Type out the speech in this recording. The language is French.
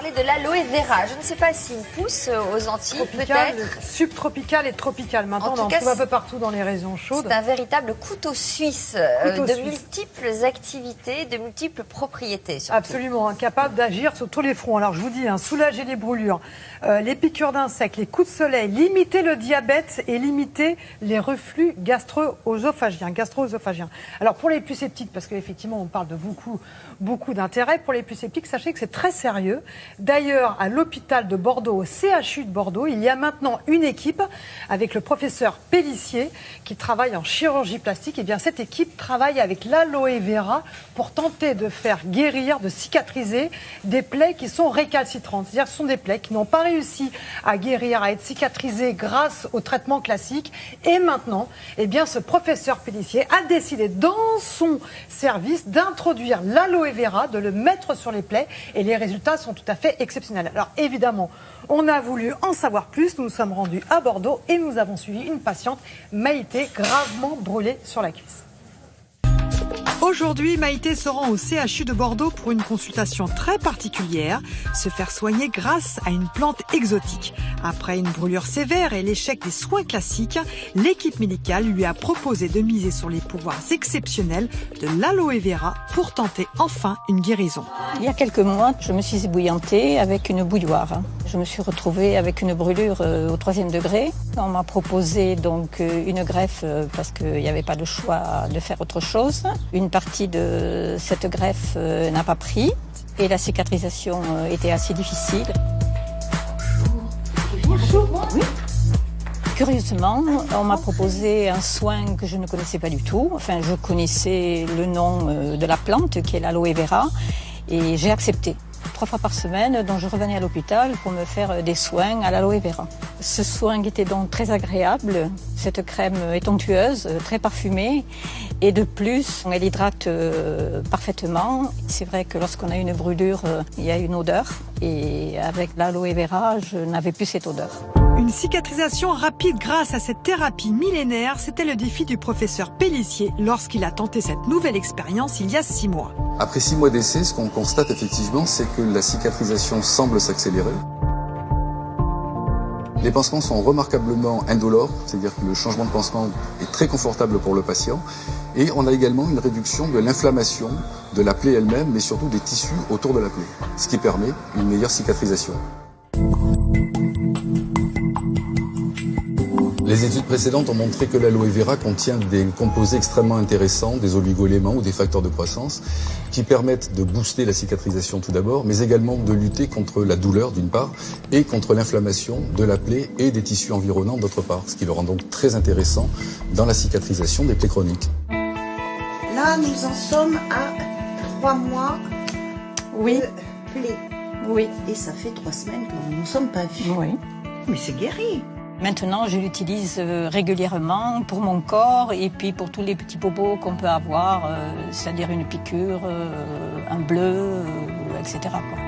parler de l'aloe vera. Je ne sais pas s'il pousse aux Antilles, peut-être. Subtropical et tropical. Maintenant, on en trouve un peu partout dans les régions chaudes. C'est un véritable couteau suisse de multiples activités, de multiples propriétés. Surtout. Absolument, capable d'agir sur tous les fronts. Alors je vous dis, soulager les brûlures, les piqûres d'insectes, les coups de soleil, limiter le diabète et limiter les reflux gastro-œsophagiens. Alors pour les plus sceptiques, parce qu'effectivement on parle de beaucoup d'intérêt, pour les plus sceptiques, sachez que c'est très sérieux. D'ailleurs, à l'hôpital de Bordeaux, au CHU de Bordeaux, il y a maintenant une équipe avec le professeur Pellissier qui travaille en chirurgie plastique. Et bien cette équipe travaille avec l'aloe vera pour tenter de faire guérir, de cicatriser des plaies qui sont récalcitrantes. C'est-à-dire que ce sont des plaies qui n'ont pas réussi à guérir, à être cicatrisées grâce au traitement classique. Et maintenant, eh bien, ce professeur Pellissier a décidé dans son service d'introduire l'aloe vera, de le mettre sur les plaies. Et les résultats sont tout à fait exceptionnels. Alors évidemment, on a voulu en savoir plus. Nous nous sommes rendus à Bordeaux et nous avons suivi une patiente, Maïté, gravement brûlée sur la cuisse. Aujourd'hui, Maïté se rend au CHU de Bordeaux pour une consultation très particulière, se faire soigner grâce à une plante exotique. Après une brûlure sévère et l'échec des soins classiques, l'équipe médicale lui a proposé de miser sur les pouvoirs exceptionnels de l'aloe vera pour tenter enfin une guérison. Il y a quelques mois, je me suis ébouillantée avec une bouilloire. Je me suis retrouvée avec une brûlure au 3e degré. On m'a proposé donc une greffe parce qu'il n'y avait pas de choix de faire autre chose. Une partie de cette greffe n'a pas pris et la cicatrisation était assez difficile. Bonjour. Oui. Curieusement, on m'a proposé un soin que je ne connaissais pas du tout. Enfin, je connaissais le nom de la plante qui est l'aloe vera et j'ai accepté. 3 fois par semaine, donc je revenais à l'hôpital pour me faire des soins à l'aloe vera. Ce soin était donc très agréable. Cette crème est onctueuse, très parfumée et de plus, elle hydrate parfaitement. C'est vrai que lorsqu'on a une brûlure, il y a une odeur et avec l'aloe vera, je n'avais plus cette odeur. Une cicatrisation rapide grâce à cette thérapie millénaire, c'était le défi du professeur Pellissier lorsqu'il a tenté cette nouvelle expérience il y a 6 mois. Après 6 mois d'essai, ce qu'on constate effectivement, c'est que la cicatrisation semble s'accélérer. Les pansements sont remarquablement indolores, c'est-à-dire que le changement de pansement est très confortable pour le patient. Et on a également une réduction de l'inflammation de la plaie elle-même, mais surtout des tissus autour de la plaie, ce qui permet une meilleure cicatrisation. Les études précédentes ont montré que l'aloe vera contient des composés extrêmement intéressants, des oligo-éléments ou des facteurs de croissance, qui permettent de booster la cicatrisation tout d'abord, mais également de lutter contre la douleur d'une part, et contre l'inflammation de la plaie et des tissus environnants d'autre part, ce qui le rend donc très intéressant dans la cicatrisation des plaies chroniques. Là, nous en sommes à 3 mois Oui. de plaie. Oui. Et ça fait 3 semaines que nous ne nous sommes pas vus. Oui. Mais c'est guéri. Maintenant, je l'utilise régulièrement pour mon corps et puis pour tous les petits bobos qu'on peut avoir, c'est-à-dire une piqûre, un bleu, etc. quoi.